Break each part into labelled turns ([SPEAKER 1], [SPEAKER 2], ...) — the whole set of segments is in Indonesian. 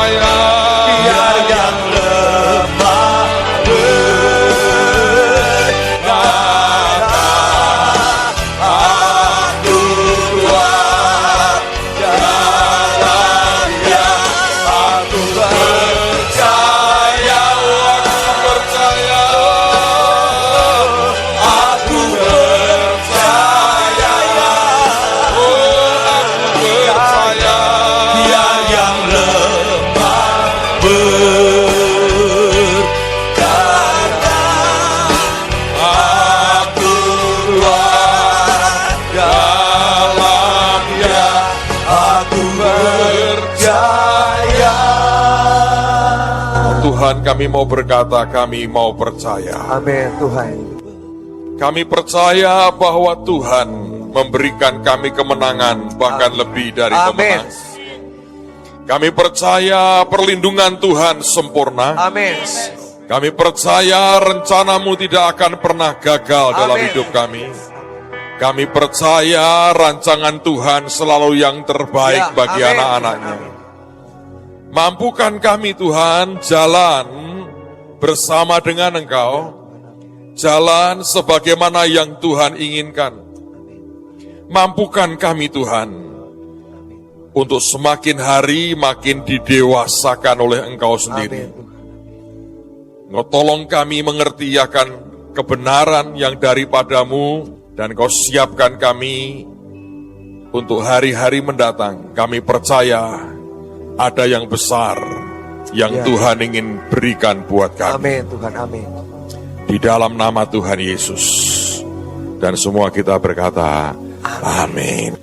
[SPEAKER 1] percaya.
[SPEAKER 2] Biar yang lemah berkata, aku kuat dalam Dia. Aku percaya,
[SPEAKER 1] Aku percaya.
[SPEAKER 2] aku percaya.
[SPEAKER 1] Aku percaya.
[SPEAKER 2] Biar yang lemah berkata, aku kuat dalam Dia. Aku percaya.
[SPEAKER 1] Tuhan, kami mau berkata, kami mau percaya.
[SPEAKER 3] Amin Tuhan.
[SPEAKER 1] Kami percaya bahwa Tuhan memberikan kami kemenangan, bahkan lebih dari
[SPEAKER 3] Amin.
[SPEAKER 1] kemenangan. Kami percaya perlindungan Tuhan sempurna.
[SPEAKER 3] Amin.
[SPEAKER 1] Kami percaya rencana-Mu tidak akan pernah gagal dalam
[SPEAKER 3] Amin.
[SPEAKER 1] hidup kami. Kami percaya rancangan Tuhan selalu yang terbaik
[SPEAKER 3] Ya,
[SPEAKER 1] bagi
[SPEAKER 3] amin.
[SPEAKER 1] anak-anaknya. Mampukan kami Tuhan jalan bersama dengan Engkau, jalan sebagaimana yang Tuhan inginkan. Mampukan kami Tuhan untuk semakin hari makin didewasakan oleh Engkau sendiri.
[SPEAKER 3] Amin.
[SPEAKER 1] Engkau tolong kami mengerti akan kebenaran yang daripadamu, dan Engkau siapkan kami untuk hari-hari mendatang. Kami percaya ada yang besar yang
[SPEAKER 3] Ya.
[SPEAKER 1] Tuhan ingin berikan buat kami.
[SPEAKER 3] Amin Tuhan, amin.
[SPEAKER 1] Di dalam nama Tuhan Yesus. Dan semua kita berkata, amin.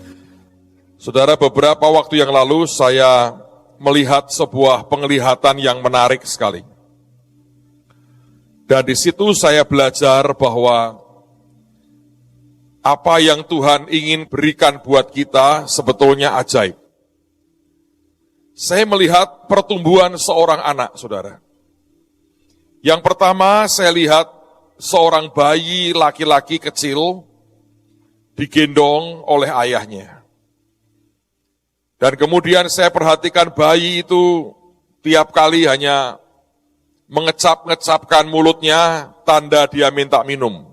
[SPEAKER 1] Saudara, beberapa waktu yang lalu saya melihat sebuah penglihatan yang menarik sekali. Dan di situ saya belajar bahwa apa yang Tuhan ingin berikan buat kita sebetulnya ajaib. Saya melihat pertumbuhan seorang anak, saudara. Yang pertama saya lihat seorang bayi laki-laki kecil digendong oleh ayahnya. Dan kemudian saya perhatikan bayi itu tiap kali hanya mengecap-ngecapkan mulutnya, tanda dia minta minum.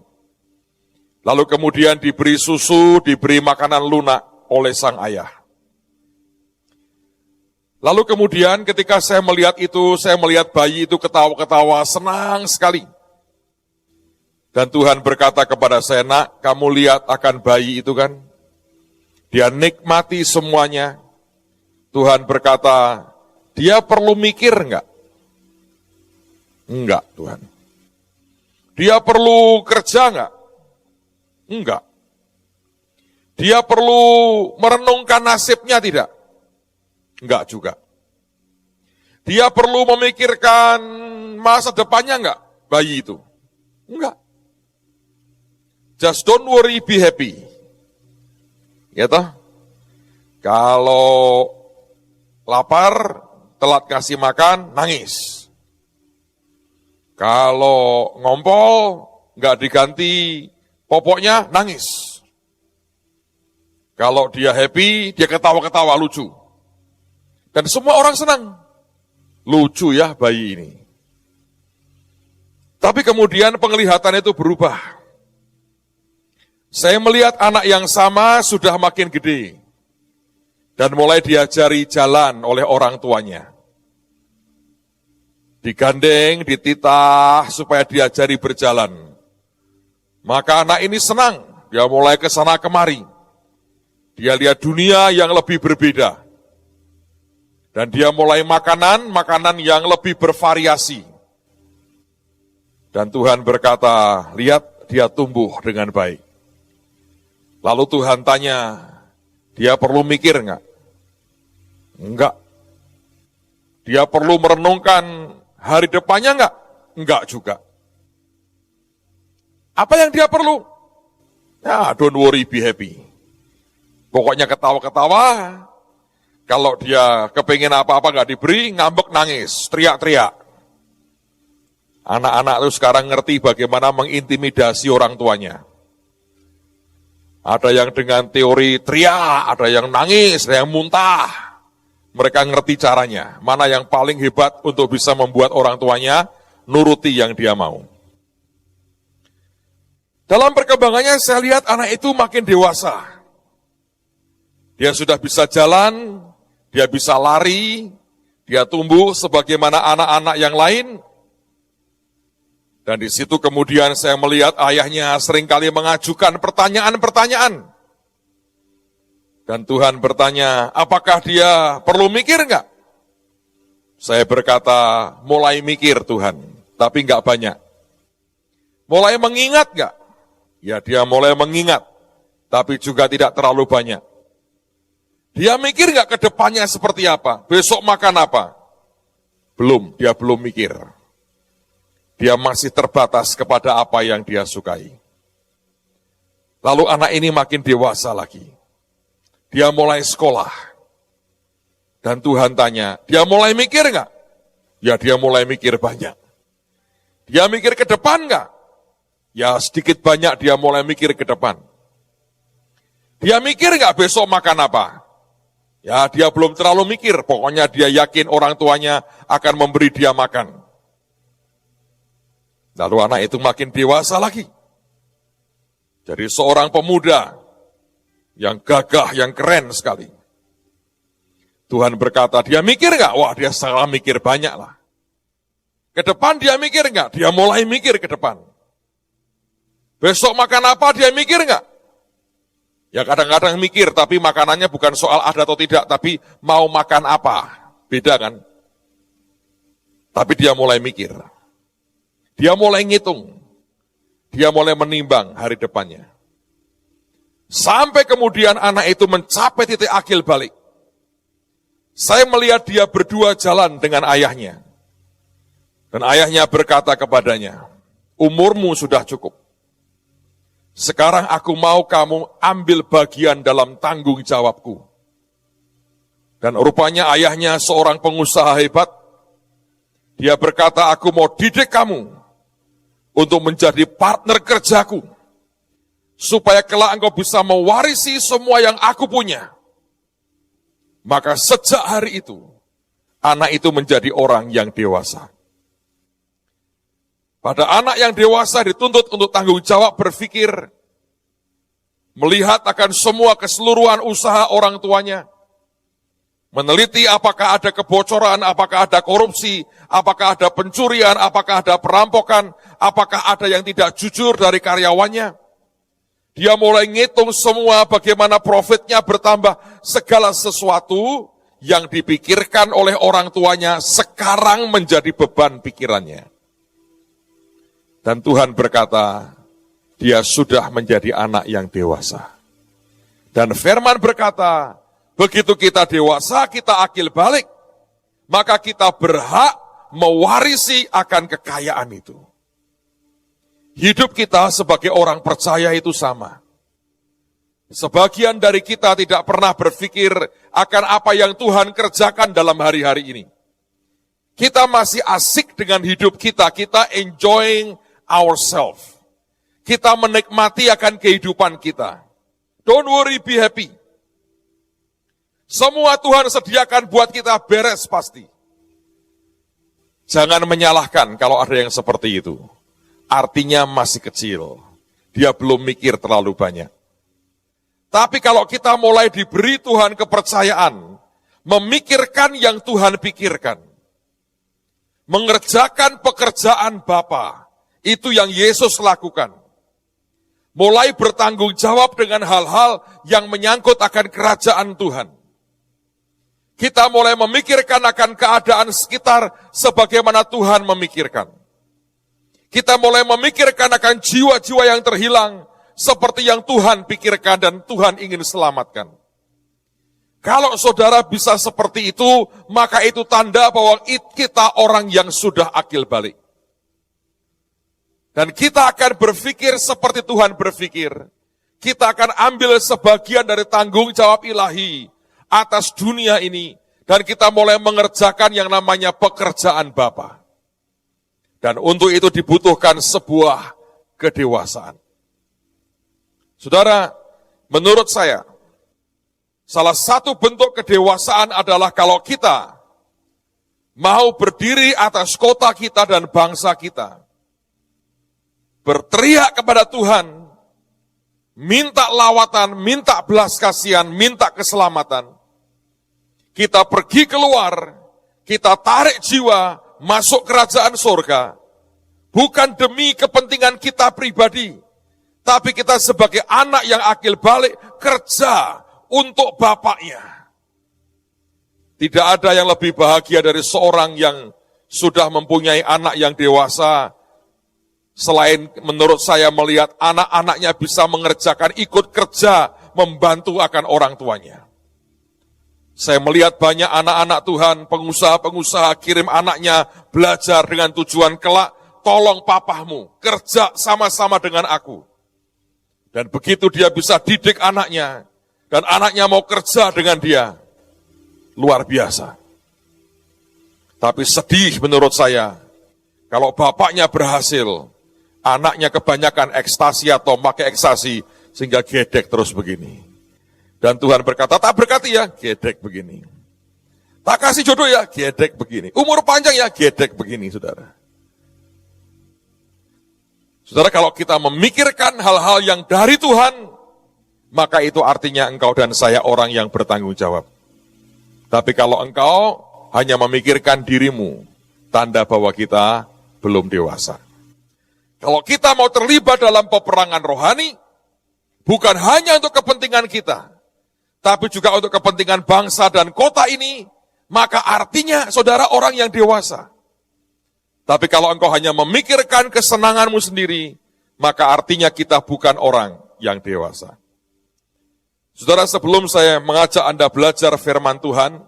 [SPEAKER 1] Lalu kemudian diberi susu, diberi makanan lunak oleh sang ayah. Lalu kemudian ketika saya melihat itu, saya melihat bayi itu ketawa-ketawa, senang sekali. Dan Tuhan berkata kepada saya, nak, kamu lihat akan bayi itu kan? Dia nikmati semuanya. Tuhan berkata, dia perlu mikir enggak? Enggak, Tuhan. Dia perlu kerja enggak? Enggak. Dia perlu merenungkan nasibnya tidak? Enggak juga. Dia perlu memikirkan masa depannya enggak, bayi itu? Enggak. Just don't worry, be happy. Ya toh? Kalau lapar, telat kasih makan, nangis. Kalau ngompol, enggak diganti popoknya, nangis. Kalau dia happy, dia ketawa-ketawa lucu. Dan semua orang senang. Lucu ya bayi ini. Tapi kemudian penglihatan itu berubah. Saya melihat anak yang sama sudah makin gede. Dan mulai diajari jalan oleh orang tuanya. Digandeng, dititah supaya diajari berjalan. Maka anak ini senang. Dia mulai ke sana kemari. Dia lihat dunia yang lebih berbeda. Dan dia mulai makanan yang lebih bervariasi. Dan Tuhan berkata, lihat dia tumbuh dengan baik. Lalu Tuhan tanya, dia perlu mikir enggak? Enggak. Dia perlu merenungkan hari depannya enggak? Enggak juga. Apa yang dia perlu? Ya, don't worry, be happy. Pokoknya ketawa-ketawa. Kalau dia kepingin apa-apa nggak diberi, ngambek nangis, teriak-teriak. Anak-anak itu sekarang ngerti bagaimana mengintimidasi orang tuanya. Ada yang dengan teori teriak, ada yang nangis, ada yang muntah. Mereka ngerti caranya, mana yang paling hebat untuk bisa membuat orang tuanya nuruti yang dia mau. Dalam perkembangannya saya lihat anak itu makin dewasa. Dia sudah bisa jalan, dia bisa lari, dia tumbuh sebagaimana anak-anak yang lain. Dan di situ kemudian saya melihat ayahnya seringkali mengajukan pertanyaan-pertanyaan. Dan Tuhan bertanya, apakah dia perlu mikir enggak? Saya berkata, mulai mikir Tuhan, tapi enggak banyak. Mulai mengingat enggak? Ya dia mulai mengingat, tapi juga tidak terlalu banyak. Dia mikir enggak ke depannya seperti apa? Besok makan apa? Belum, dia belum mikir. Dia masih terbatas kepada apa yang dia sukai. Lalu anak ini makin dewasa lagi. Dia mulai sekolah. Dan Tuhan tanya, dia mulai mikir enggak? Ya dia mulai mikir banyak. Dia mikir ke depan enggak? Ya sedikit banyak dia mulai mikir ke depan. Dia mikir enggak besok makan apa? Ya dia belum terlalu mikir, pokoknya dia yakin orang tuanya akan memberi dia makan. Lalu anak itu makin dewasa lagi. Jadi seorang pemuda yang gagah, yang keren sekali. Tuhan berkata, dia mikir enggak? Wah, dia salah mikir banyak lah. Ke depan dia mikir enggak? Dia mulai mikir ke depan. Besok makan apa? Dia mikir enggak? Ya kadang-kadang mikir, tapi makanannya bukan soal ada atau tidak, tapi mau makan apa. Beda kan? Tapi dia mulai mikir. Dia mulai ngitung. Dia mulai menimbang hari depannya. Sampai kemudian anak itu mencapai titik akil balik. Saya melihat dia berdua jalan dengan ayahnya. Dan ayahnya berkata kepadanya, umurmu sudah cukup. Sekarang aku mau kamu ambil bagian dalam tanggung jawabku. Dan rupanya ayahnya seorang pengusaha hebat. Dia berkata, aku mau didik kamu untuk menjadi partner kerjaku. Supaya kelak engkau bisa mewarisi semua yang aku punya. Maka sejak hari itu, anak itu menjadi orang yang dewasa. Pada anak yang dewasa dituntut untuk tanggung jawab berpikir, melihat akan semua keseluruhan usaha orang tuanya, meneliti apakah ada kebocoran, apakah ada korupsi, apakah ada pencurian, apakah ada perampokan, apakah ada yang tidak jujur dari karyawannya. Dia mulai ngitung semua bagaimana profitnya bertambah, segala sesuatu yang dipikirkan oleh orang tuanya sekarang menjadi beban pikirannya. Dan Tuhan berkata, dia sudah menjadi anak yang dewasa. Dan firman berkata, begitu kita dewasa, kita akil balik, maka kita berhak mewarisi akan kekayaan itu. Hidup kita sebagai orang percaya itu sama. Sebagian dari kita tidak pernah berpikir akan apa yang Tuhan kerjakan dalam hari-hari ini. Kita masih asik dengan hidup kita, kita enjoying ourselves. Kita menikmati akan kehidupan kita. Don't worry, be happy. Semua Tuhan sediakan buat kita beres pasti. Jangan menyalahkan kalau ada yang seperti itu. Artinya masih kecil. Dia belum mikir terlalu banyak. Tapi kalau kita mulai diberi Tuhan kepercayaan, memikirkan yang Tuhan pikirkan, mengerjakan pekerjaan Bapa, itu yang Yesus lakukan. Mulai bertanggung jawab dengan hal-hal yang menyangkut akan kerajaan Tuhan. Kita mulai memikirkan akan keadaan sekitar sebagaimana Tuhan memikirkan. Kita mulai memikirkan akan jiwa-jiwa yang terhilang seperti yang Tuhan pikirkan dan Tuhan ingin selamatkan. Kalau saudara bisa seperti itu, maka itu tanda bahwa kita orang yang sudah akil balik. Dan kita akan berpikir seperti Tuhan berpikir. Kita akan ambil sebagian dari tanggung jawab ilahi atas dunia ini. Dan kita mulai mengerjakan yang namanya pekerjaan Bapa. Dan untuk itu dibutuhkan sebuah kedewasaan. Saudara, menurut saya, Salah satu bentuk kedewasaan adalah kalau kita mau berdiri atas kota kita dan bangsa kita, berteriak kepada Tuhan, minta lawatan, minta belas kasihan, minta keselamatan. Kita pergi keluar, kita tarik jiwa masuk kerajaan surga, bukan demi kepentingan kita pribadi, tapi kita sebagai anak yang akil balik kerja untuk bapaknya. Tidak ada yang lebih bahagia dari seorang yang sudah mempunyai anak yang dewasa, selain menurut saya melihat anak-anaknya bisa mengerjakan, ikut kerja, membantu akan orang tuanya. Saya melihat banyak anak-anak Tuhan, pengusaha-pengusaha kirim anaknya belajar dengan tujuan kelak, tolong papahmu, kerja sama-sama dengan aku. Dan begitu dia bisa didik anaknya, dan anaknya mau kerja dengan dia, luar biasa. Tapi sedih menurut saya, kalau bapaknya berhasil, anaknya kebanyakan ekstasi atau pakai ekstasi, sehingga gedek terus begini. Dan Tuhan berkata, tak berkati ya, gedek begini. Tak kasih jodoh ya, gedek begini. Umur panjang ya, gedek begini, saudara. Saudara, kalau kita memikirkan hal-hal yang dari Tuhan, maka itu artinya engkau dan saya orang yang bertanggung jawab. Tapi kalau engkau hanya memikirkan dirimu, tanda bahwa kita belum dewasa. Kalau kita mau terlibat dalam peperangan rohani, bukan hanya untuk kepentingan kita, tapi juga untuk kepentingan bangsa dan kota ini, maka artinya saudara orang yang dewasa. Tapi kalau engkau hanya memikirkan kesenanganmu sendiri, maka artinya kita bukan orang yang dewasa. Saudara, sebelum saya mengajak Anda belajar firman Tuhan,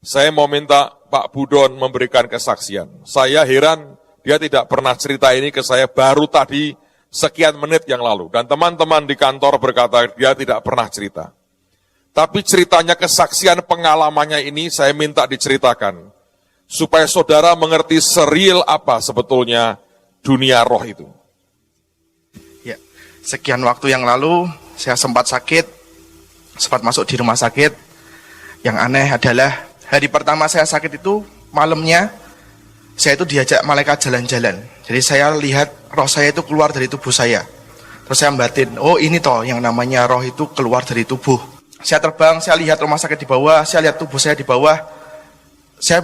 [SPEAKER 1] saya mau minta Pak Budon memberikan kesaksian. Saya heran, dia tidak pernah cerita ini ke saya baru tadi sekian menit yang lalu. Dan teman-teman di kantor berkata dia tidak pernah cerita. Tapi ceritanya, kesaksian pengalamannya ini saya minta diceritakan. Supaya saudara mengerti seril apa sebetulnya dunia roh itu.
[SPEAKER 3] Ya, sekian waktu yang lalu saya sempat sakit, sempat masuk di rumah sakit. Yang aneh adalah hari pertama saya sakit itu, malamnya saya itu diajak malaikat jalan-jalan. Jadi saya lihat roh saya itu keluar dari tubuh saya. Terus saya batin, oh ini toh yang namanya roh itu keluar dari tubuh. Saya terbang, saya lihat rumah sakit di bawah, saya lihat tubuh saya di bawah. Saya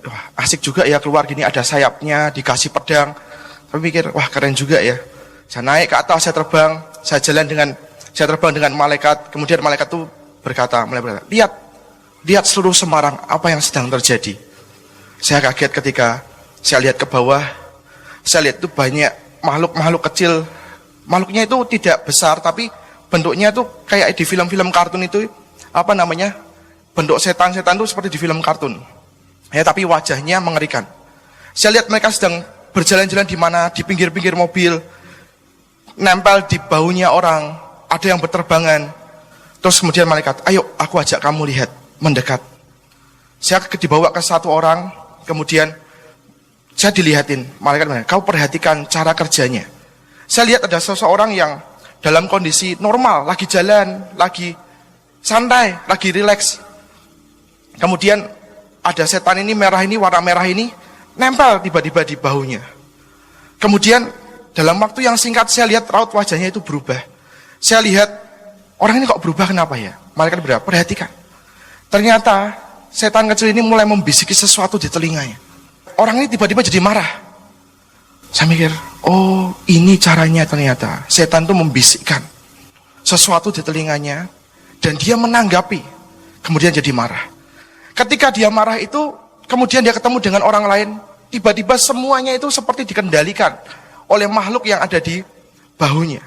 [SPEAKER 3] wah, asik juga ya keluar gini, ada sayapnya, dikasih pedang. Tapi pikir, wah keren juga ya. Saya naik ke atas, saya terbang, saya terbang dengan malaikat. Kemudian malaikat itu berkata, lihat seluruh Semarang, apa yang sedang terjadi. Saya kaget ketika saya lihat ke bawah, saya lihat itu banyak makhluk-makhluk kecil. Makhluknya itu tidak besar, tapi bentuknya itu kayak di film-film kartun itu, bentuk setan-setan itu seperti di film kartun. Ya, tapi wajahnya mengerikan. Saya lihat mereka sedang berjalan-jalan di mana, di pinggir-pinggir mobil, nempel di bahunya orang, ada yang berterbangan. Terus kemudian malaikat, ayo aku ajak kamu lihat, mendekat. Saya dibawa ke satu orang, kemudian saya dilihatin, malaikat, kau perhatikan cara kerjanya. Saya lihat ada seseorang yang dalam kondisi normal, lagi jalan, lagi santai, lagi rileks. Kemudian ada setan ini, warna merah ini, nempel tiba-tiba di bahunya. Kemudian dalam waktu yang singkat saya lihat raut wajahnya itu berubah. Saya lihat, orang ini kok berubah, kenapa ya? Malaikat berkata, perhatikan. Ternyata setan kecil ini mulai membisiki sesuatu di telinganya. Orang ini tiba-tiba jadi marah. Saya mikir, oh ini caranya ternyata. Setan itu membisikkan sesuatu di telinganya, dan dia menanggapi, kemudian jadi marah. Ketika dia marah itu, kemudian dia ketemu dengan orang lain, tiba-tiba semuanya itu seperti dikendalikan oleh makhluk yang ada di bahunya.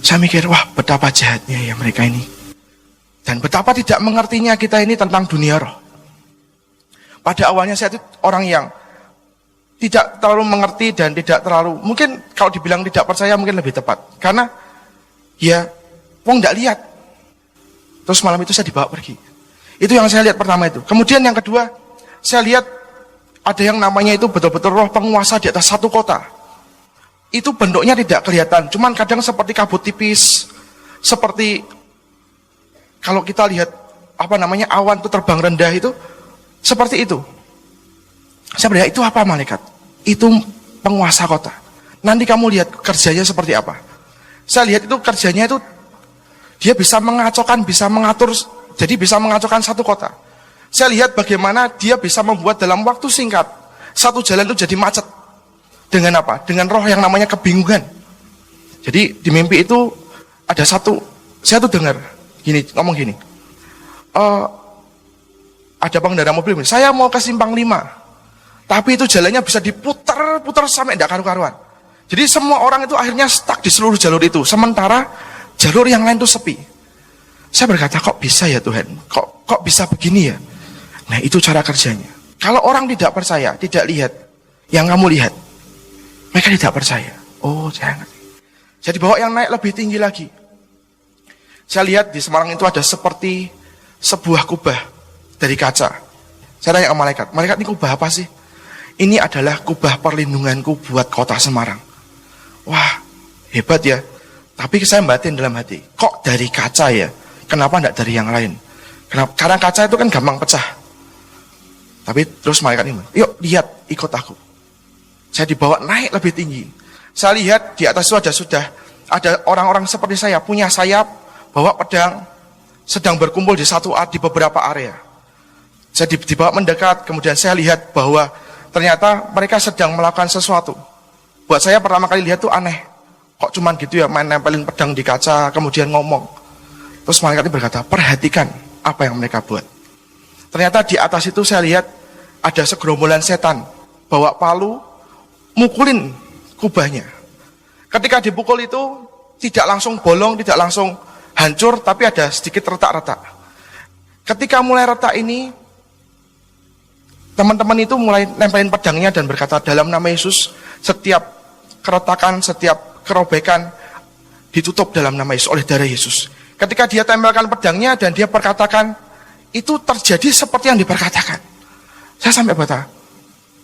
[SPEAKER 3] Saya mikir, wah betapa jahatnya ya mereka ini. Dan betapa tidak mengertinya kita ini tentang dunia roh. Pada awalnya saya itu orang yang tidak terlalu mengerti dan tidak terlalu, mungkin kalau dibilang tidak percaya mungkin lebih tepat. Karena ya, wong nggak lihat. Terus malam itu saya dibawa pergi. Itu yang saya lihat pertama itu. Kemudian yang kedua, saya lihat ada yang namanya itu betul-betul roh penguasa di atas satu kota. Itu bentuknya tidak kelihatan, cuman kadang seperti kabut tipis, seperti kalau kita lihat awan itu terbang rendah itu seperti itu. Saya bertanya, itu apa malaikat? Itu penguasa kota. Nanti kamu lihat kerjanya seperti apa. Saya lihat itu kerjanya itu dia bisa mengacaukan, bisa mengatur, jadi bisa mengacaukan satu kota. Saya lihat bagaimana dia bisa membuat dalam waktu singkat satu jalan itu jadi macet. Dengan apa? Dengan roh yang namanya kebingungan. Jadi di mimpi itu ada satu, saya tuh dengar ngomong gini. Ada pengendara mobil, saya mau ke simpang 5. Tapi itu jalannya bisa diputar-putar sampai tidak karu-karuan. Jadi semua orang itu akhirnya stuck di seluruh jalur itu. Sementara jalur yang lain itu sepi. Saya berkata, kok bisa ya Tuhan? Kok bisa begini ya? Nah, itu cara kerjanya. Kalau orang tidak percaya, tidak lihat yang kamu lihat, mereka tidak percaya. Oh, saya ngerti. Jadi bawa yang naik lebih tinggi lagi. Saya lihat di Semarang itu ada seperti sebuah kubah dari kaca. Saya tanya ke malaikat, malaikat ini kubah apa sih? Ini adalah kubah perlindunganku buat kota Semarang. Wah, hebat ya. Tapi saya batin dalam hati, kok dari kaca ya? Kenapa tidak dari yang lain? Karena kaca itu kan gampang pecah. Tapi terus malaikat ini, yuk lihat, ikut aku. Saya dibawa naik lebih tinggi. Saya lihat di atas itu sudah ada orang-orang seperti saya, punya sayap, bawa pedang, sedang berkumpul di di beberapa area. Saya dibawa mendekat, kemudian saya lihat bahwa ternyata mereka sedang melakukan sesuatu. Buat saya pertama kali lihat tuh aneh. Kok cuman gitu ya, main nempelin pedang di kaca, kemudian ngomong. Terus malaikat ini berkata, perhatikan apa yang mereka buat. Ternyata di atas itu saya lihat ada segerombolan setan, bawa palu, mukulin kubahnya. Ketika dipukul itu, tidak langsung bolong, tidak langsung hancur, tapi ada sedikit retak-retak. Ketika mulai retak ini, teman-teman itu mulai nempelin pedangnya dan berkata, dalam nama Yesus, setiap keretakan, setiap kerobekan ditutup dalam nama Yesus, oleh darah Yesus. Ketika dia tempelkan pedangnya dan dia perkatakan, itu terjadi seperti yang diperkatakan. Saya sampai berkata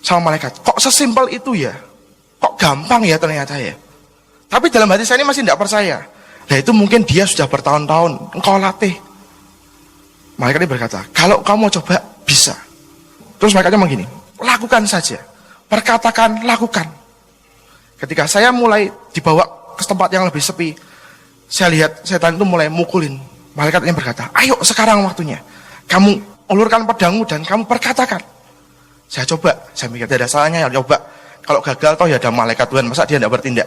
[SPEAKER 3] sama malaikat, kok sesimpel itu ya? Kok gampang ya ternyata ya? Tapi dalam hati saya ini masih tidak percaya. Nah itu mungkin dia sudah bertahun-tahun, engkau latih. Malaikat ini berkata, kalau kamu coba, bisa. Terus malaikatnya ngomong gini, lakukan saja. Perkatakan, lakukan. Ketika saya mulai dibawa ke tempat yang lebih sepi, saya lihat setan itu mulai mukulin. Malaikat yang berkata, ayo sekarang waktunya. Kamu ulurkan pedangmu dan kamu perkatakan. Saya coba, saya mikir tidak ada salahnya ya coba. Kalau gagal toh ya ada malaikat Tuhan, masa dia tidak bertindak.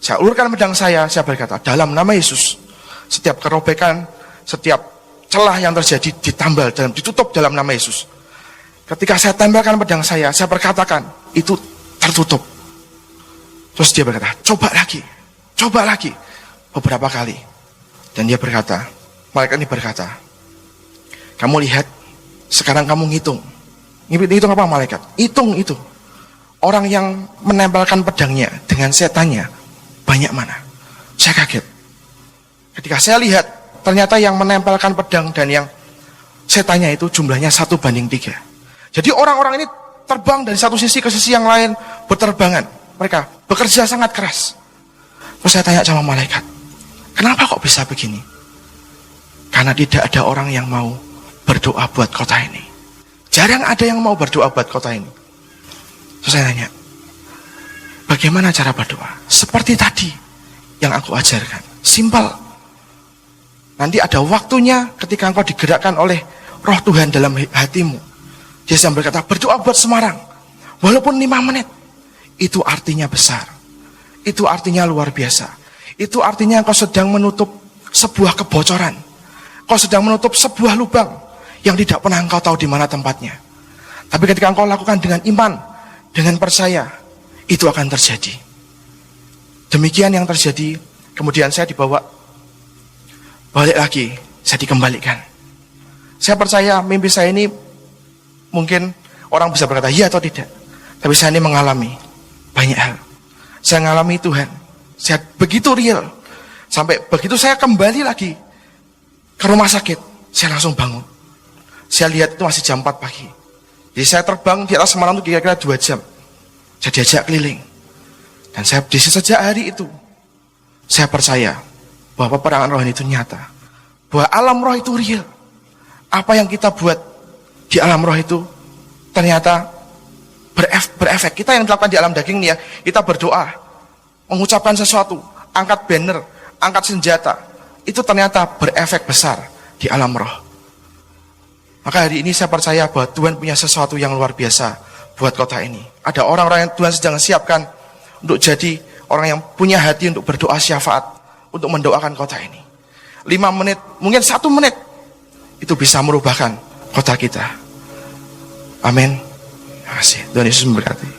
[SPEAKER 3] Saya ulurkan pedang saya berkata, dalam nama Yesus, setiap kerobekan, setiap celah yang terjadi ditambal, ditutup dalam nama Yesus. Ketika saya tempelkan pedang saya perkatakan, itu tertutup. Terus dia berkata, coba lagi, beberapa kali. Dan dia berkata, malaikat ini berkata, kamu lihat, sekarang kamu ngitung. Ngitung apa malaikat? Hitung itu. Orang yang menempelkan pedangnya dengan setannya, banyak mana? Saya kaget. Ketika saya lihat, ternyata yang menempelkan pedang dan yang setannya itu jumlahnya 1:3. Jadi orang-orang ini terbang dari satu sisi ke sisi yang lain, berterbangan. Mereka bekerja sangat keras. Terus saya tanya sama malaikat, kenapa kok bisa begini? Karena tidak ada orang yang mau berdoa buat kota ini. Jarang ada yang mau berdoa buat kota ini. Terus saya tanya, bagaimana cara berdoa? Seperti tadi yang aku ajarkan. Simpel. Nanti ada waktunya ketika engkau digerakkan oleh roh Tuhan dalam hatimu. Dia sedang berkata, berdoa buat Semarang. Walaupun 5 menit. Itu artinya besar. Itu artinya luar biasa. Itu artinya engkau sedang menutup sebuah kebocoran. Engkau sedang menutup sebuah lubang yang tidak pernah engkau tahu di mana tempatnya. Tapi ketika engkau lakukan dengan iman, dengan percaya, itu akan terjadi. Demikian yang terjadi. Kemudian saya dibawa balik lagi, saya dikembalikan. Saya percaya mimpi saya ini mungkin orang bisa berkata iya atau tidak. Tapi saya ini mengalami banyak hal. Saya mengalami Tuhan. Saya begitu real. Sampai begitu saya kembali lagi ke rumah sakit, saya langsung bangun. Saya lihat itu masih jam 4 pagi. Jadi saya terbang di atas Semarang itu kira-kira 2 jam. Saya diajak keliling. Dan saya di sejak hari itu, saya percaya bahwa peperangan rohani itu nyata. bahwa alam roh itu real. Apa yang kita buat di alam roh itu ternyata berefek. Kita yang dilakukan di alam daging nih ya, kita berdoa, mengucapkan sesuatu, angkat banner, angkat senjata, itu ternyata berefek besar di alam roh. Maka hari ini saya percaya bahwa Tuhan punya sesuatu yang luar biasa buat kota ini. Ada orang-orang yang Tuhan sedang siapkan untuk jadi orang yang punya hati untuk berdoa syafaat, untuk mendoakan kota ini. 5 menit, mungkin 1 menit, itu bisa merubahkan kota kita. Amin. Terima kasih. Tuhan Yesus memberkati.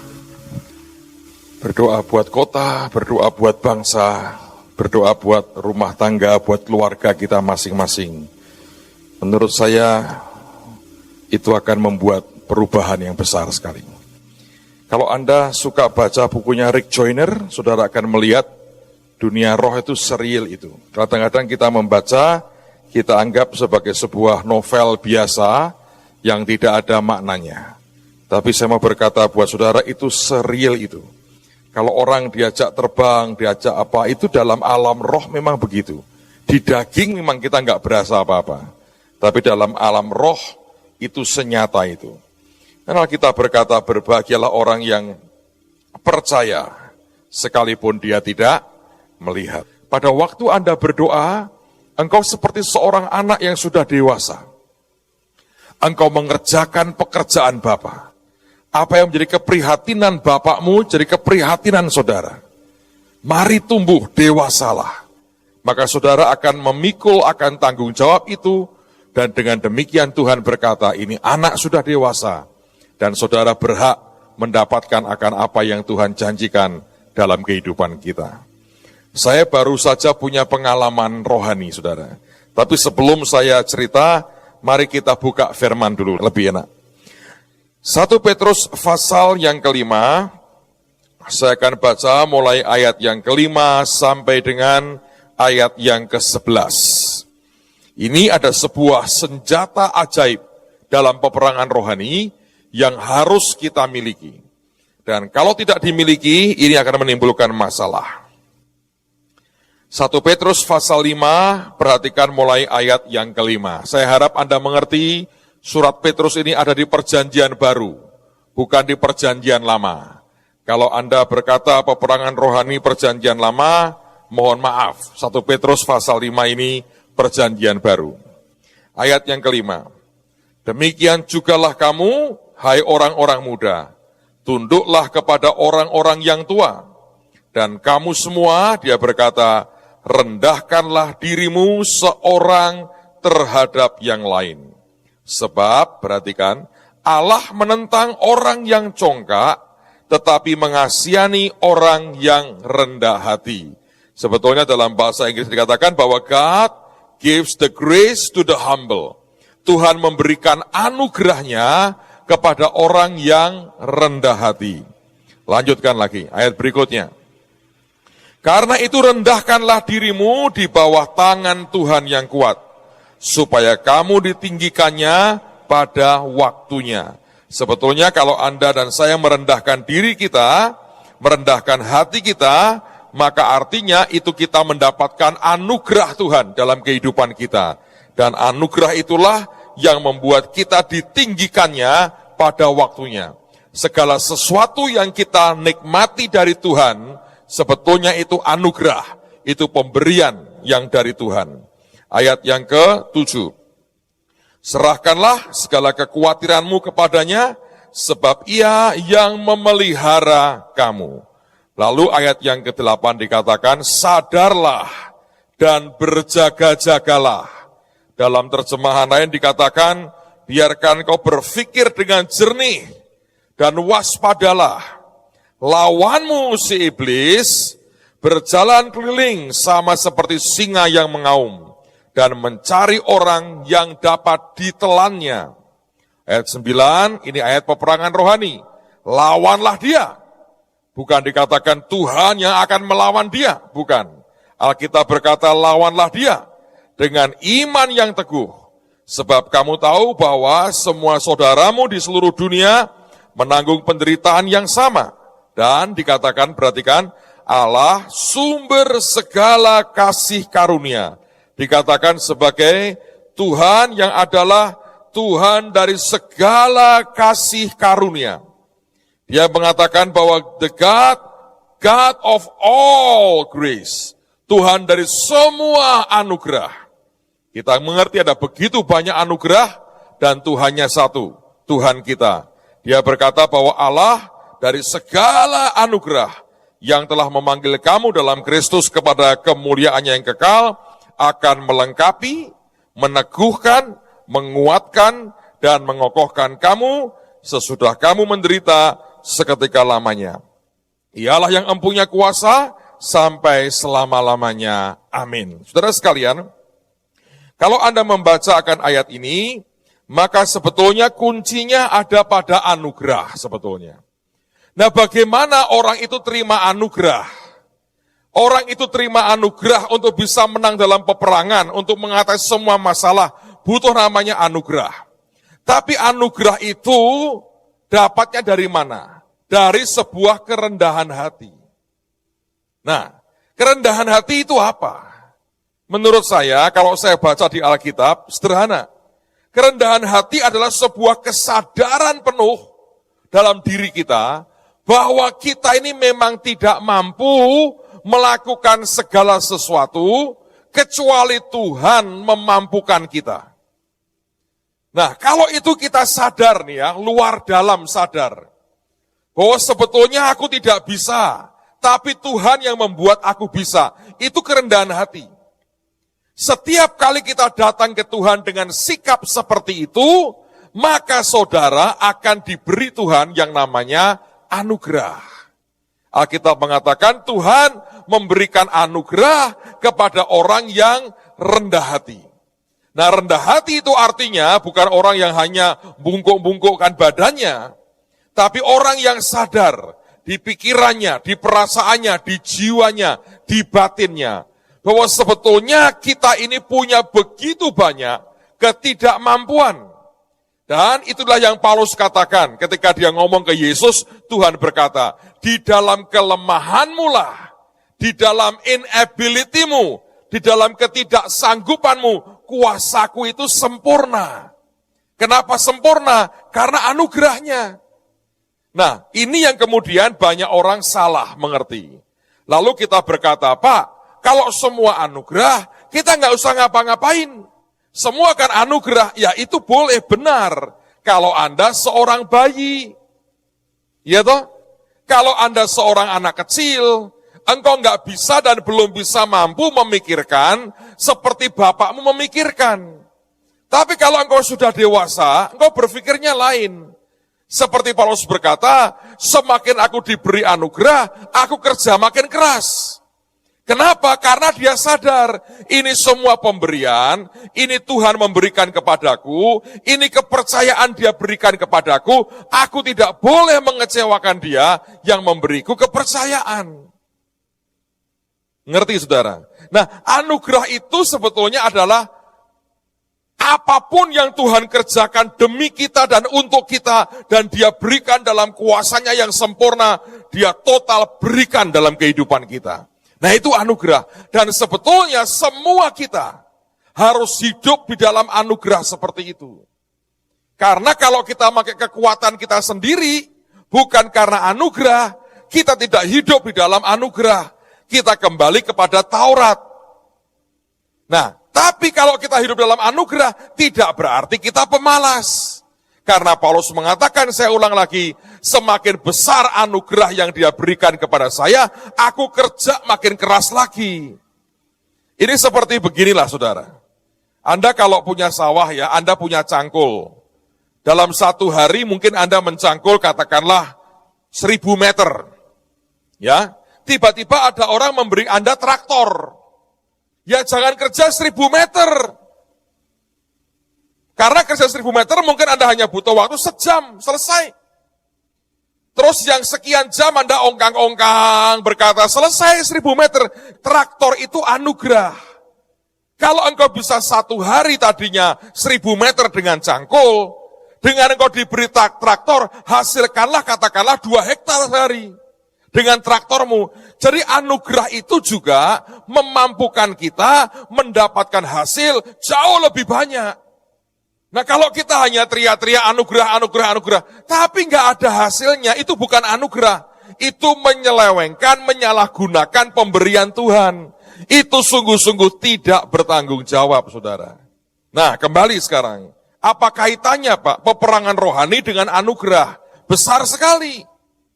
[SPEAKER 1] Berdoa buat kota, berdoa buat bangsa, berdoa buat rumah tangga, buat keluarga kita masing-masing. Menurut saya, itu akan membuat perubahan yang besar sekali. Kalau Anda suka baca bukunya Rick Joyner, saudara akan melihat dunia roh itu serial itu. Kadang-kadang kita membaca, kita anggap sebagai sebuah novel biasa yang tidak ada maknanya. Tapi saya mau berkata buat saudara, itu serial itu. Kalau orang diajak terbang, diajak apa, itu dalam alam roh memang begitu. Di daging memang kita nggak berasa apa-apa. Tapi dalam alam roh, itu senyata itu. Karena kita berkata, berbahagialah orang yang percaya, sekalipun dia tidak melihat. Pada waktu Anda berdoa, engkau seperti seorang anak yang sudah dewasa. Engkau mengerjakan pekerjaan Bapa. Apa yang menjadi keprihatinan Bapakmu, jadi keprihatinan saudara. Mari tumbuh, dewasalah. Maka saudara akan memikul akan tanggung jawab itu, dan dengan demikian Tuhan berkata, ini anak sudah dewasa, dan saudara berhak mendapatkan akan apa yang Tuhan janjikan dalam kehidupan kita. Saya baru saja punya pengalaman rohani, saudara. Tapi sebelum saya cerita, mari kita buka firman dulu, lebih enak. 1 Petrus pasal yang kelima, saya akan baca mulai ayat yang kelima sampai dengan ayat yang ke-11. Ini ada sebuah senjata ajaib dalam peperangan rohani yang harus kita miliki. Dan kalau tidak dimiliki, ini akan menimbulkan masalah. 1 Petrus pasal 5, perhatikan mulai ayat yang kelima. Saya harap Anda mengerti, surat Petrus ini ada di perjanjian baru, bukan di perjanjian lama. Kalau Anda berkata peperangan rohani perjanjian lama, mohon maaf, 1 Petrus pasal 5 ini perjanjian baru. Ayat yang kelima. Demikian jugalah kamu, hai orang-orang muda, tunduklah kepada orang-orang yang tua. Dan kamu semua, dia berkata, rendahkanlah dirimu seorang terhadap yang lain. Sebab, perhatikan, Allah menentang orang yang congkak, tetapi mengasihani orang yang rendah hati. Sebetulnya dalam bahasa Inggris dikatakan bahwa God gives the grace to the humble. Tuhan memberikan anugerahnya kepada orang yang rendah hati. Lanjutkan lagi, ayat berikutnya. Karena itu rendahkanlah dirimu di bawah tangan Tuhan yang kuat, supaya kamu ditinggikannya pada waktunya. Sebetulnya kalau Anda dan saya merendahkan diri kita, merendahkan hati kita, maka artinya itu kita mendapatkan anugerah Tuhan dalam kehidupan kita. Dan anugerah itulah yang membuat kita ditinggikannya pada waktunya. Segala sesuatu yang kita nikmati dari Tuhan, sebetulnya itu anugerah, itu pemberian yang dari Tuhan. Ayat yang ke-7. Serahkanlah segala kekhawatiranmu kepadanya, sebab ia yang memelihara kamu. Lalu ayat yang ke-8 dikatakan, sadarlah dan berjaga-jagalah. Dalam terjemahan lain dikatakan, biarkan kau berpikir dengan jernih dan waspadalah. Lawanmu si iblis berjalan keliling sama seperti singa yang mengaum dan mencari orang yang dapat ditelannya. Ayat 9, ini ayat peperangan rohani. Lawanlah dia. Bukan dikatakan Tuhan yang akan melawan dia, bukan. Alkitab berkata lawanlah dia dengan iman yang teguh. Sebab kamu tahu bahwa semua saudaramu di seluruh dunia menanggung penderitaan yang sama. Dan dikatakan, perhatikan, Allah sumber segala kasih karunia Dikatakan sebagai Tuhan yang adalah Tuhan dari segala kasih karunia. Dia mengatakan bahwa the God of all grace, Tuhan dari semua anugerah. Kita mengerti ada begitu banyak anugerah dan Tuhannya satu, Tuhan kita. Dia berkata bahwa Allah dari segala anugerah yang telah memanggil kamu dalam Kristus kepada kemuliaannya yang kekal, akan melengkapi, meneguhkan, menguatkan, dan mengokohkan kamu sesudah kamu menderita seketika lamanya. Ialah yang empunya kuasa sampai selama-lamanya. Amin. Saudara sekalian, kalau Anda membaca akan ayat ini, maka sebetulnya kuncinya ada pada anugerah sebetulnya. Nah, bagaimana orang itu terima anugerah? Orang itu terima anugerah untuk bisa menang dalam peperangan, untuk mengatasi semua masalah, butuh namanya anugerah. Tapi anugerah itu dapatnya dari mana? Dari sebuah kerendahan hati. Nah, kerendahan hati itu apa? Menurut saya, kalau saya baca di Alkitab, sederhana. Kerendahan hati adalah sebuah kesadaran penuh dalam diri kita, bahwa kita ini memang tidak mampu melakukan segala sesuatu, kecuali Tuhan memampukan kita. Nah, kalau itu kita sadar nih ya, luar dalam sadar, bahwa sebetulnya aku tidak bisa, tapi Tuhan yang membuat aku bisa, itu kerendahan hati. Setiap kali kita datang ke Tuhan dengan sikap seperti itu, maka saudara akan diberi Tuhan yang namanya anugerah. Alkitab mengatakan Tuhan memberikan anugerah kepada orang yang rendah hati. Nah, rendah hati itu artinya bukan orang yang hanya bungkuk-bungkukkan badannya, tapi orang yang sadar di pikirannya, di perasaannya, di jiwanya, di batinnya, bahwa sebetulnya kita ini punya begitu banyak ketidakmampuan. Dan itulah yang Paulus katakan ketika dia ngomong ke Yesus, Tuhan berkata, di dalam kelemahanmu lah, di dalam inability-mu, di dalam ketidaksanggupanmu, kuasaku itu sempurna. Kenapa sempurna? Karena anugerahnya. Nah, ini yang kemudian banyak orang salah mengerti. Lalu kita berkata, Pak, kalau semua anugerah, kita nggak usah ngapa-ngapain. Semua kan anugerah, ya itu boleh benar. Kalau Anda seorang bayi, ya toh? Kalau Anda seorang anak kecil, engkau nggak bisa dan belum bisa mampu memikirkan seperti bapakmu memikirkan. Tapi kalau engkau sudah dewasa, engkau berpikirnya lain. Seperti Paulus berkata, semakin aku diberi anugerah, aku kerja makin keras. Kenapa? Karena dia sadar, ini semua pemberian, ini Tuhan memberikan kepadaku, ini kepercayaan dia berikan kepadaku, aku tidak boleh mengecewakan dia yang memberiku kepercayaan. Ngerti saudara? Nah, anugerah itu sebetulnya adalah apapun yang Tuhan kerjakan demi kita dan untuk kita, dan dia berikan dalam kuasanya yang sempurna, dia total berikan dalam kehidupan kita. Nah, itu anugerah. Dan sebetulnya semua kita harus hidup di dalam anugerah seperti itu. Karena kalau kita pakai kekuatan kita sendiri, bukan karena anugerah, kita tidak hidup di dalam anugerah. Kita kembali kepada Taurat. Nah, tapi kalau kita hidup dalam anugerah, tidak berarti kita pemalas. Karena Paulus mengatakan, saya ulang lagi, semakin besar anugerah yang dia berikan kepada saya, aku kerja makin keras lagi. Ini seperti beginilah saudara. Anda kalau punya sawah ya, Anda punya cangkul. Dalam satu hari mungkin Anda mencangkul katakanlah 1000 meter. Ya, tiba-tiba ada orang memberi Anda traktor. Ya jangan kerja 1000 meter. Karena kerja 1000 meter mungkin Anda hanya butuh waktu sejam, selesai. Terus yang sekian jam Anda ongkang-ongkang berkata selesai 1000 meter. Traktor itu anugerah. Kalau engkau bisa satu hari tadinya 1000 meter dengan cangkul, dengan engkau diberi traktor, hasilkanlah katakanlah 2 hektar sehari. dengan traktormu. Jadi anugerah itu juga memampukan kita mendapatkan hasil jauh lebih banyak. Nah kalau kita hanya teriak-teriak anugerah, anugerah, anugerah, tapi nggak ada hasilnya, itu bukan anugerah. Itu menyelewengkan, menyalahgunakan pemberian Tuhan. Itu sungguh-sungguh tidak bertanggung jawab, saudara. Nah kembali sekarang, apa kaitannya Pak peperangan rohani dengan anugerah? Besar sekali.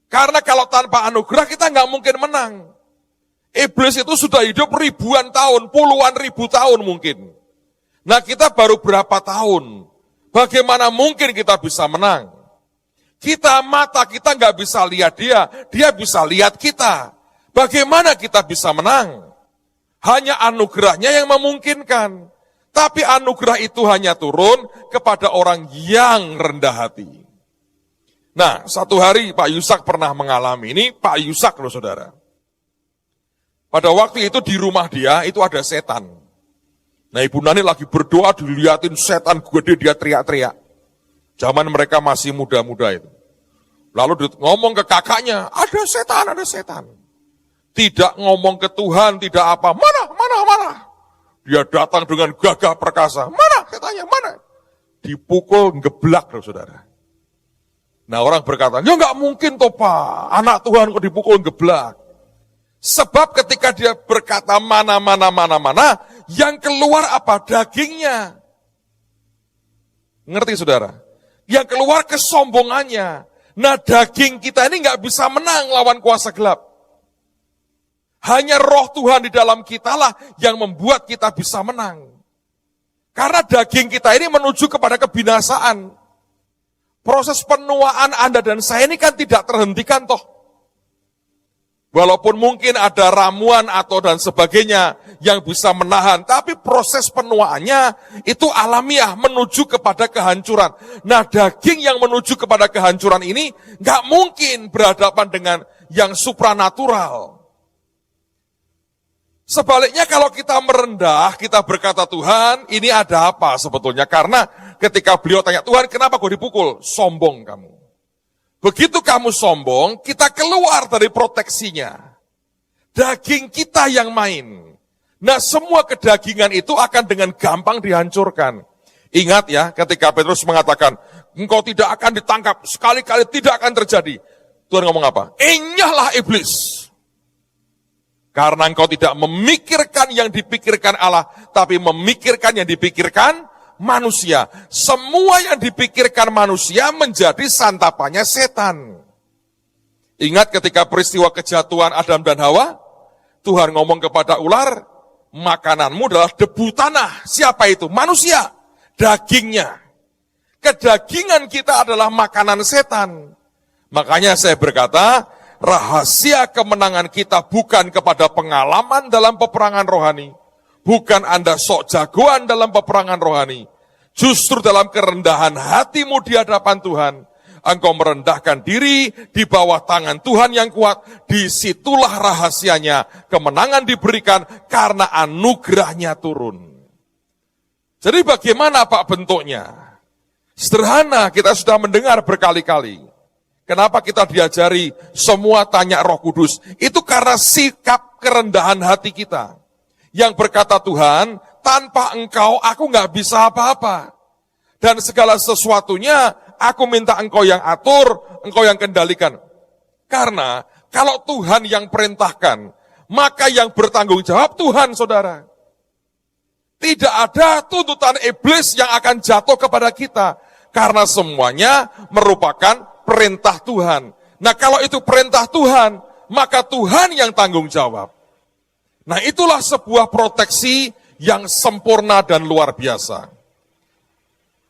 [SPEAKER 1] Karena kalau tanpa anugerah kita nggak mungkin menang. Iblis itu sudah hidup ribuan tahun, puluhan ribu tahun mungkin. Nah kita baru berapa tahun? Bagaimana mungkin kita bisa menang? Mata kita nggak bisa lihat dia bisa lihat kita. Bagaimana kita bisa menang? Hanya anugerahnya yang memungkinkan. Tapi anugerah itu hanya turun kepada orang yang rendah hati. Nah, satu hari Pak Yusak pernah mengalami ini, Pak Yusak loh saudara. Pada waktu itu di rumah dia, itu ada setan. Nah Ibu Nani lagi berdoa, dilihatin setan gede, dia teriak-teriak. Zaman mereka masih muda-muda itu. Lalu ngomong ke kakaknya, ada setan. Tidak ngomong ke Tuhan, tidak apa, mana. Dia datang dengan gagah perkasa, mana setannya, mana. Dipukul, ngeblak loh saudara. Nah orang berkata, ya nggak mungkin toh Pak, anak Tuhan kok dipukul geblak. Sebab ketika dia berkata mana, yang keluar apa? Dagingnya. Ngerti saudara? Yang keluar kesombongannya. Nah daging kita ini nggak bisa menang lawan kuasa gelap. Hanya roh Tuhan di dalam kita lah yang membuat kita bisa menang. Karena daging kita ini menuju kepada kebinasaan. Proses penuaan Anda dan saya ini kan tidak terhentikan toh. Walaupun mungkin ada ramuan atau dan sebagainya yang bisa menahan, tapi proses penuaannya itu alamiah menuju kepada kehancuran. Nah daging yang menuju kepada kehancuran ini nggak mungkin berhadapan dengan yang supranatural. Sebaliknya kalau kita merendah, kita berkata Tuhan ini ada apa sebetulnya? Karena ketika beliau tanya Tuhan kenapa kau dipukul? Sombong kamu. Begitu kamu sombong, kita keluar dari proteksinya. Daging kita yang main. Nah semua kedagingan itu akan dengan gampang dihancurkan. Ingat ya ketika Petrus mengatakan engkau tidak akan ditangkap, sekali-kali tidak akan terjadi. Tuhan ngomong apa? Enyahlah iblis. Karena engkau tidak memikirkan yang dipikirkan Allah, tapi memikirkan yang dipikirkan manusia. Semua yang dipikirkan manusia menjadi santapannya setan. Ingat ketika peristiwa kejatuhan Adam dan Hawa, Tuhan ngomong kepada ular, makananmu adalah debu tanah. Siapa itu? Manusia. Dagingnya. Kedagingan kita adalah makanan setan. Makanya saya berkata, rahasia kemenangan kita bukan kepada pengalaman dalam peperangan rohani. Bukan Anda sok jagoan dalam peperangan rohani. Justru dalam kerendahan hatimu di hadapan Tuhan. Engkau merendahkan diri di bawah tangan Tuhan yang kuat. Disitulah rahasianya. Kemenangan diberikan karena anugerahnya turun. Jadi bagaimana Pak bentuknya? Sederhana, kita sudah mendengar berkali-kali. Kenapa kita diajari semua tanya Roh Kudus? Itu karena sikap kerendahan hati kita. Yang berkata Tuhan, tanpa engkau aku nggak bisa apa-apa. Dan segala sesuatunya aku minta engkau yang atur, engkau yang kendalikan. Karena kalau Tuhan yang perintahkan, maka yang bertanggung jawab Tuhan saudara. Tidak ada tuntutan iblis yang akan jatuh kepada kita. Karena semuanya merupakan perintah Tuhan. Nah kalau itu perintah Tuhan, maka Tuhan yang tanggung jawab. Nah itulah sebuah proteksi yang sempurna dan luar biasa.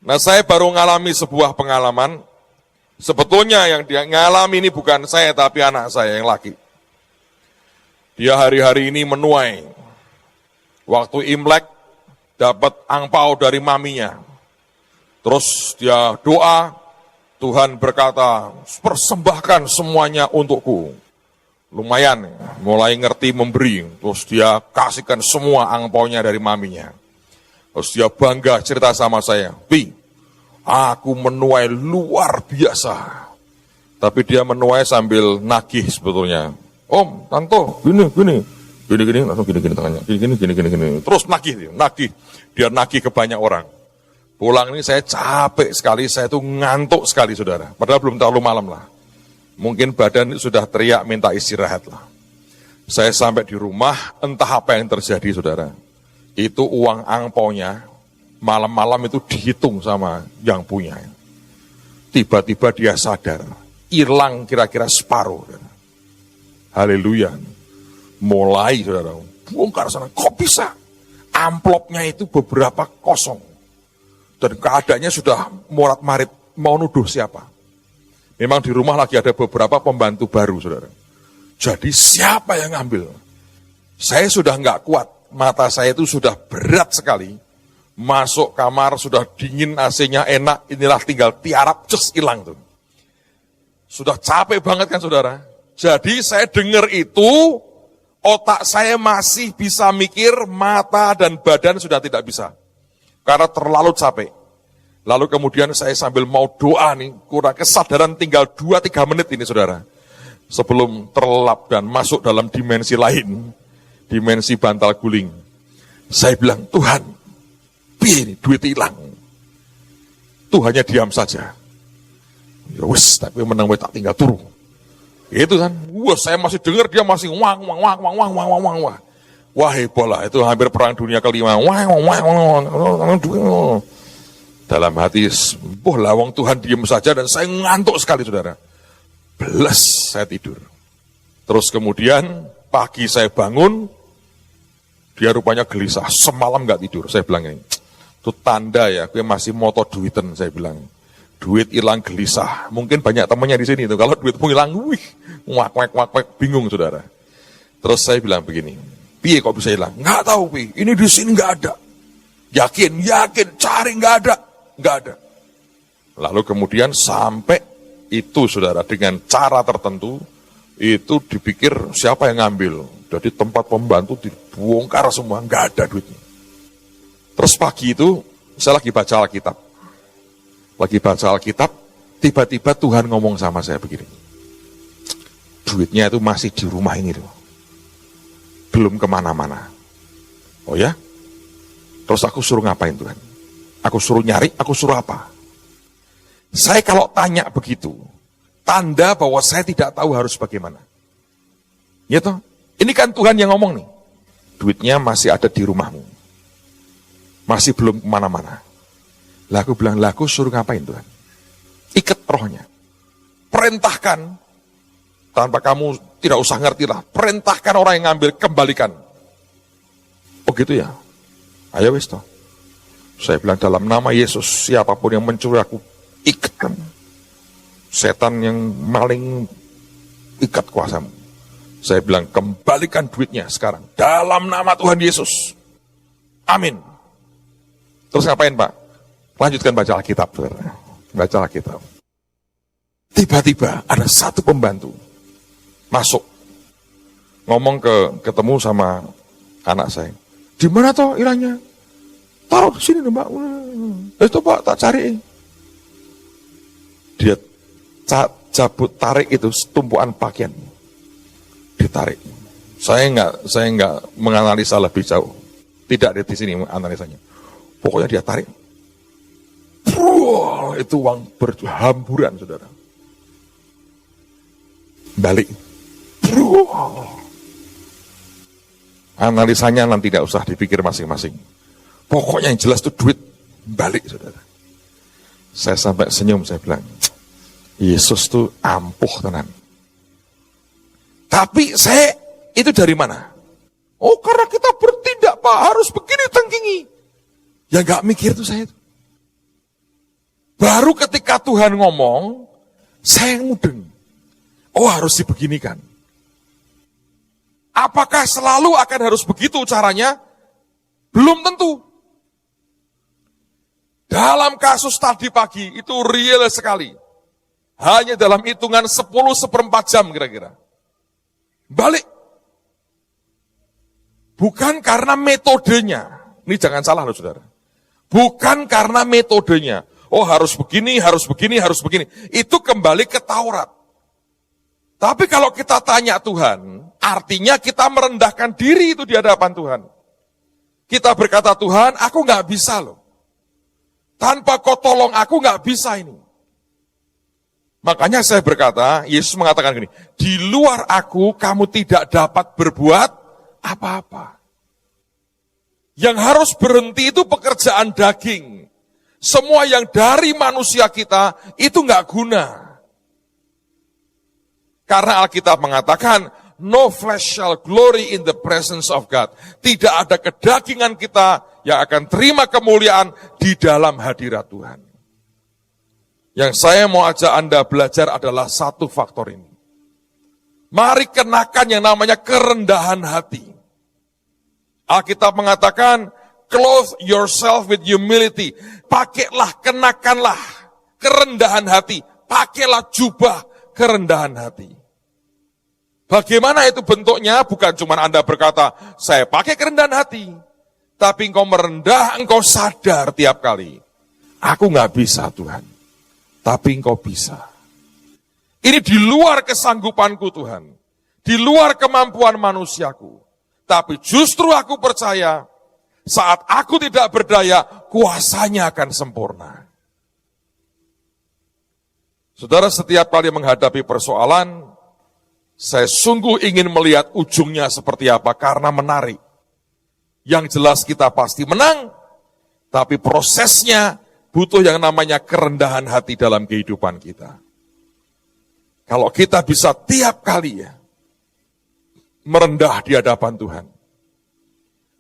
[SPEAKER 1] Nah saya baru mengalami sebuah pengalaman. Sebetulnya yang dia ngalami ini bukan saya tapi anak saya yang laki. Dia hari-hari ini menuai. Waktu Imlek dapat angpau dari maminya. Terus dia doa, Tuhan berkata, persembahkan semuanya untukku. Lumayan, mulai ngerti memberi. Terus dia kasihkan semua angpaunya dari maminya. Terus dia bangga cerita sama saya, Pi, aku menuai luar biasa. Tapi dia menuai sambil nagih sebetulnya. Om, Tanto, gini, langsung gini tangannya, gini. Terus nagih. Dia nagih ke banyak orang. Pulang ini saya capek sekali, saya tuh ngantuk sekali saudara. Padahal belum terlalu malam lah. Mungkin badan sudah teriak minta istirahat lah. Saya sampai di rumah, entah apa yang terjadi saudara. Itu uang angpaunya, malam-malam itu dihitung sama yang punya. Tiba-tiba dia sadar, hilang kira-kira separuh. Haleluya. Mulai saudara, bongkar sana, kok bisa? Amplopnya itu beberapa kosong. Dan keadaannya sudah morat-marit, mau nuduh siapa. Memang di rumah lagi ada beberapa pembantu baru saudara. Jadi siapa yang ngambil? Saya sudah nggak kuat, mata saya itu sudah berat sekali. Masuk kamar sudah dingin, AC-nya enak, inilah tinggal tiarap, hilang tuh. Sudah capek banget kan saudara. Jadi saya dengar itu, otak saya masih bisa mikir, mata dan badan sudah tidak bisa. Karena terlalu capek. Lalu kemudian saya sambil mau doa nih, kurang kesadaran tinggal 2-3 menit ini saudara. Sebelum terlelap dan masuk dalam dimensi lain, dimensi bantal guling. Saya bilang, Tuhan, ini duit hilang. Tuhannya diam saja. Ya wis, tapi menang tak tinggal turu. Itu kan, saya masih dengar dia masih wang. Wah heboh lah, itu hampir perang dunia kelima. Dalam hati, lawang Tuhan diam saja dan saya ngantuk sekali saudara. Belas saya tidur. Terus kemudian pagi saya bangun, dia rupanya gelisah, semalam gak tidur. Saya bilang ini, itu tanda ya, gue masih moto duiten, saya bilang. Duit hilang gelisah. Mungkin banyak temannya di sini itu. Kalau duitmu hilang, wak, bingung saudara. Terus saya bilang begini, piye kok bisa hilang? Nggak tahu pi. Ini di sini nggak ada. Yakin, cari nggak ada. Lalu kemudian sampai itu saudara dengan cara tertentu itu dipikir siapa yang ngambil. Jadi tempat pembantu dibongkar semua, nggak ada duitnya. Terus pagi itu saya lagi baca Alkitab, tiba-tiba Tuhan ngomong sama saya begini. Duitnya itu masih di rumah ini loh. Belum kemana-mana. Oh ya? Terus aku suruh ngapain Tuhan? Aku suruh nyari, aku suruh apa? Saya kalau tanya begitu, tanda bahwa saya tidak tahu harus bagaimana. Ya toh? Ini kan Tuhan yang ngomong nih. Duitnya masih ada di rumahmu. Masih belum kemana-mana. Lah aku bilang, aku suruh ngapain Tuhan? Ikat rohnya. Perintahkan, tanpa kamu tidak usah ngerti lah. Perintahkan orang yang ngambil, kembalikan. Oh gitu ya? Ayo wis toh. Saya bilang dalam nama Yesus, siapapun yang mencuri aku ikatkan. Setan yang maling, ikat kuasamu. Saya bilang kembalikan duitnya sekarang. Dalam nama Tuhan Yesus. Amin. Terus ngapain Pak? Lanjutkan baca Alkitab. Baca Alkitab. Tiba-tiba ada satu pembantu masuk. Ngomong ketemu sama anak saya. Di mana toh hilangnya? Taruh di sini Mbak. Itu Pak tak cari. Dia cabut tarik itu tumpuan pakaian. Ditarik. Saya enggak menganalisa lebih jauh. Tidak di sini analisanya. Pokoknya dia tarik. Itu uang berhamburan saudara. Balik. Analisanya nanti tidak usah dipikir masing-masing. Pokoknya yang jelas itu duit balik saudara. Saya sampai senyum, saya bilang, Yesus tuh ampuh tenan. Tapi saya itu dari mana? Oh karena kita bertindak Pak, harus begini tengkingi. Ya gak mikir tuh saya tuh. Baru ketika Tuhan ngomong, saya mudeng. Oh harus dibeginikan. Apakah selalu akan harus begitu caranya? Belum tentu. Dalam kasus tadi pagi, itu real sekali. Hanya dalam hitungan 10/4 jam kira-kira. Balik. Bukan karena metodenya. Ini jangan salah loh saudara. Bukan karena metodenya. Oh harus begini. Itu kembali ke Taurat. Tapi kalau kita tanya Tuhan, artinya kita merendahkan diri itu di hadapan Tuhan. Kita berkata, Tuhan, aku nggak bisa loh. Tanpa kau tolong aku nggak bisa ini. Makanya saya berkata, Yesus mengatakan gini, di luar aku kamu tidak dapat berbuat apa-apa. Yang harus berhenti itu pekerjaan daging. Semua yang dari manusia kita itu nggak guna. Karena Alkitab mengatakan, no flesh shall glory in the presence of God. Tidak ada kedagingan kita yang akan terima kemuliaan di dalam hadirat Tuhan. Yang saya mau ajak Anda belajar adalah satu faktor ini. Mari kenakan yang namanya kerendahan hati. Alkitab mengatakan, clothe yourself with humility. Pakailah, kenakanlah kerendahan hati. Pakailah jubah kerendahan hati. Bagaimana itu bentuknya? Bukan cuma Anda berkata, saya pakai kerendahan hati. Tapi engkau merendah, engkau sadar tiap kali. Aku nggak bisa Tuhan. Tapi engkau bisa. Ini di luar kesanggupanku Tuhan. Di luar kemampuan manusiaku. Tapi justru aku percaya, saat aku tidak berdaya, kuasanya akan sempurna. Saudara, setiap kali menghadapi persoalan, saya sungguh ingin melihat ujungnya seperti apa, karena menarik. Yang jelas kita pasti menang, tapi prosesnya butuh yang namanya kerendahan hati dalam kehidupan kita. Kalau kita bisa tiap kali merendah di hadapan Tuhan,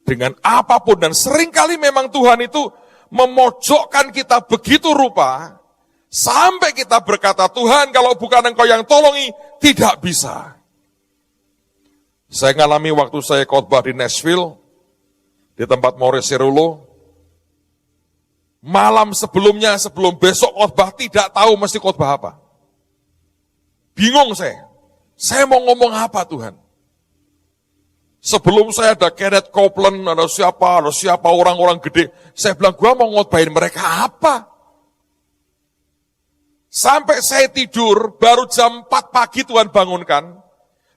[SPEAKER 1] dengan apapun, dan seringkali memang Tuhan itu memojokkan kita begitu rupa, sampai kita berkata, Tuhan kalau bukan Engkau yang tolongi, tidak bisa. Saya ngalami waktu saya khotbah di Nashville, di tempat Morris Cerullo, malam sebelumnya, sebelum besok khotbah, tidak tahu mesti khotbah apa. Bingung saya mau ngomong apa Tuhan? Sebelum saya ada Kenneth Copeland, ada siapa orang-orang gede, saya bilang, gua mau ngotbahin mereka apa? Sampai saya tidur, baru jam 4 pagi Tuhan bangunkan,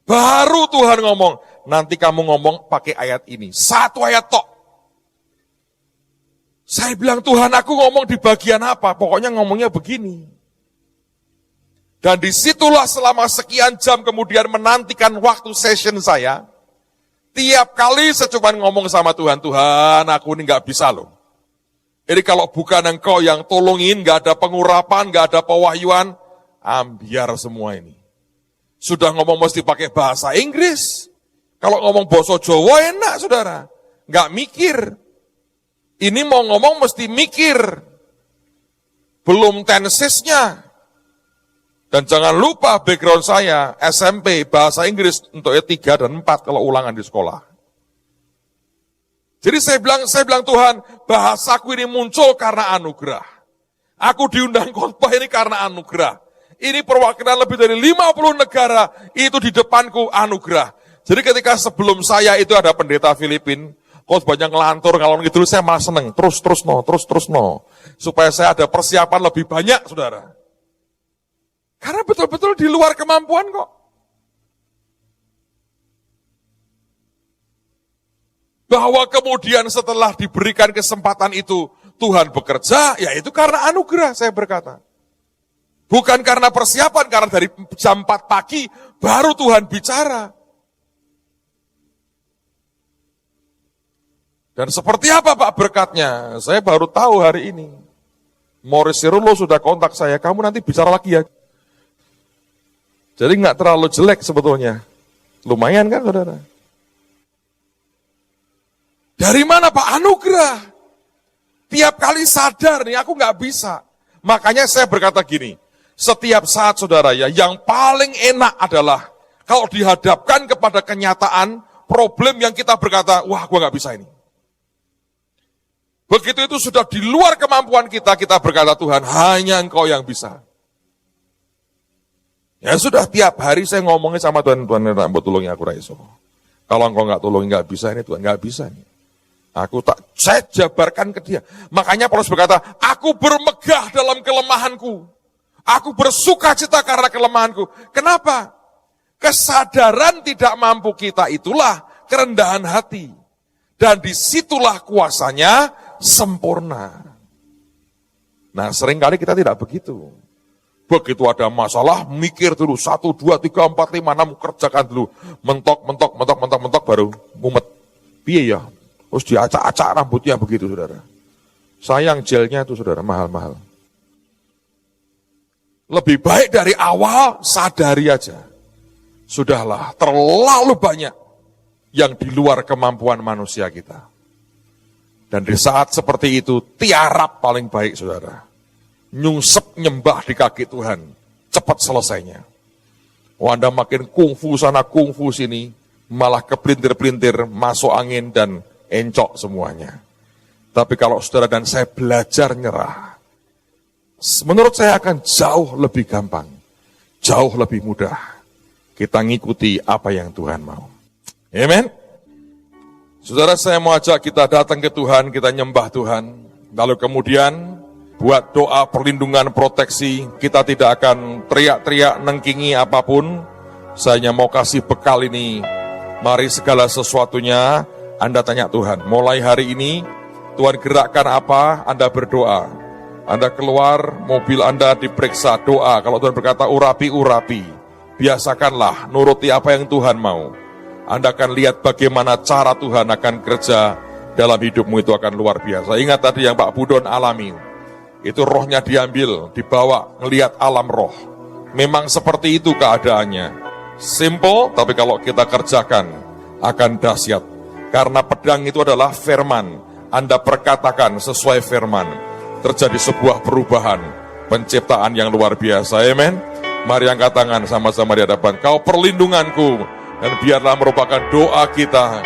[SPEAKER 1] baru Tuhan ngomong, nanti kamu ngomong pakai ayat ini, satu ayat tok. Saya bilang, Tuhan aku ngomong di bagian apa? Pokoknya ngomongnya begini. Dan disitulah selama sekian jam kemudian menantikan waktu session saya, tiap kali saya cuma ngomong sama Tuhan, Tuhan aku ini gak bisa loh. Jadi kalau bukan Engkau yang tolongin, gak ada pengurapan, gak ada pewahyuan, ambiar semua ini. Sudah ngomong mesti pakai bahasa Inggris. Kalau ngomong bahasa Jawa enak saudara. Gak mikir. Ini mau ngomong mesti mikir. Belum tensesnya. Dan jangan lupa background saya, SMP, bahasa Inggris untuk 3 dan 4 kalau ulangan di sekolah. Jadi saya bilang Tuhan, bahasaku ini muncul karena anugerah. Aku diundang khotbah ini karena anugerah. Ini perwakilan lebih dari 50 negara, itu di depanku anugerah. Jadi ketika sebelum saya itu ada pendeta Filipin, khotbahnya ngelantur, kalau gitu saya malah seneng, terus no. Supaya saya ada persiapan lebih banyak, saudara. Karena betul-betul di luar kemampuan kok. Bahwa kemudian setelah diberikan kesempatan itu, Tuhan bekerja, ya itu karena anugerah, saya berkata. Bukan karena persiapan, karena dari jam 4 pagi, baru Tuhan bicara. Dan seperti apa Pak berkatnya? Saya baru tahu hari ini. Morris Cerullo sudah kontak saya, kamu nanti bicara lagi ya. Jadi nggak terlalu jelek sebetulnya. Lumayan kan saudara? Dari mana Pak? Anugerah. Tiap kali sadar nih aku nggak bisa. Makanya saya berkata gini, setiap saat saudara ya, yang paling enak adalah kalau dihadapkan kepada kenyataan problem yang kita berkata, wah gua nggak bisa ini. Begitu itu sudah di luar kemampuan kita, kita berkata Tuhan hanya Engkau yang bisa. Ya sudah tiap hari saya ngomongnya sama Tuhan, Tuhan mau tolongi aku Raiso. Kalau Engkau nggak tolongi nggak bisa ini Tuhan, nggak bisa ini. Saya jabarkan ke dia. Makanya Paulus berkata, aku bermegah dalam kelemahanku. Aku bersuka cita karena kelemahanku. Kenapa? Kesadaran tidak mampu kita itulah kerendahan hati. Dan disitulah kuasanya sempurna. Nah, seringkali kita tidak begitu. Begitu ada masalah, mikir dulu, 1, 2, 3, 4, 5, 6, kerjakan dulu. Mentok, baru mumet. Piye ya? Terus diacak-acak rambutnya begitu, saudara. Sayang gelnya itu, saudara, mahal-mahal. Lebih baik dari awal, sadari aja. Sudahlah, terlalu banyak yang di luar kemampuan manusia kita. Dan di saat seperti itu, tiarap paling baik, saudara. Nyungsep nyembah di kaki Tuhan. Cepat selesainya. Anda makin kungfu sana, kungfu sini, malah kepelintir-pelintir, masuk angin dan encok semuanya. Tapi kalau saudara dan saya belajar nyerah, menurut saya akan jauh lebih gampang, jauh lebih mudah. Kita ngikuti apa yang Tuhan mau. Amen. Saudara, saya mau ajak kita datang ke Tuhan, kita nyembah Tuhan. Lalu kemudian buat doa perlindungan proteksi, kita tidak akan teriak-teriak nengkingi apapun. Saya hanya mau kasih bekal ini. Mari segala sesuatunya Anda tanya Tuhan. Mulai hari ini, Tuhan gerakkan apa, Anda berdoa. Anda keluar, mobil Anda diperiksa, doa. Kalau Tuhan berkata urapi, urapi. Biasakanlah, nuruti apa yang Tuhan mau. Anda akan lihat bagaimana cara Tuhan akan kerja dalam hidupmu, itu akan luar biasa. Ingat tadi yang Pak Budon alami. Itu rohnya diambil, dibawa, ngelihat alam roh. Memang seperti itu keadaannya. Simple, tapi kalau kita kerjakan, akan dahsyat. Karena pedang itu adalah firman. Anda perkatakan sesuai firman. Terjadi sebuah perubahan, penciptaan yang luar biasa. Amen. Mari angkat tangan sama-sama di hadapan. Kau perlindunganku, dan biarlah merupakan doa kita.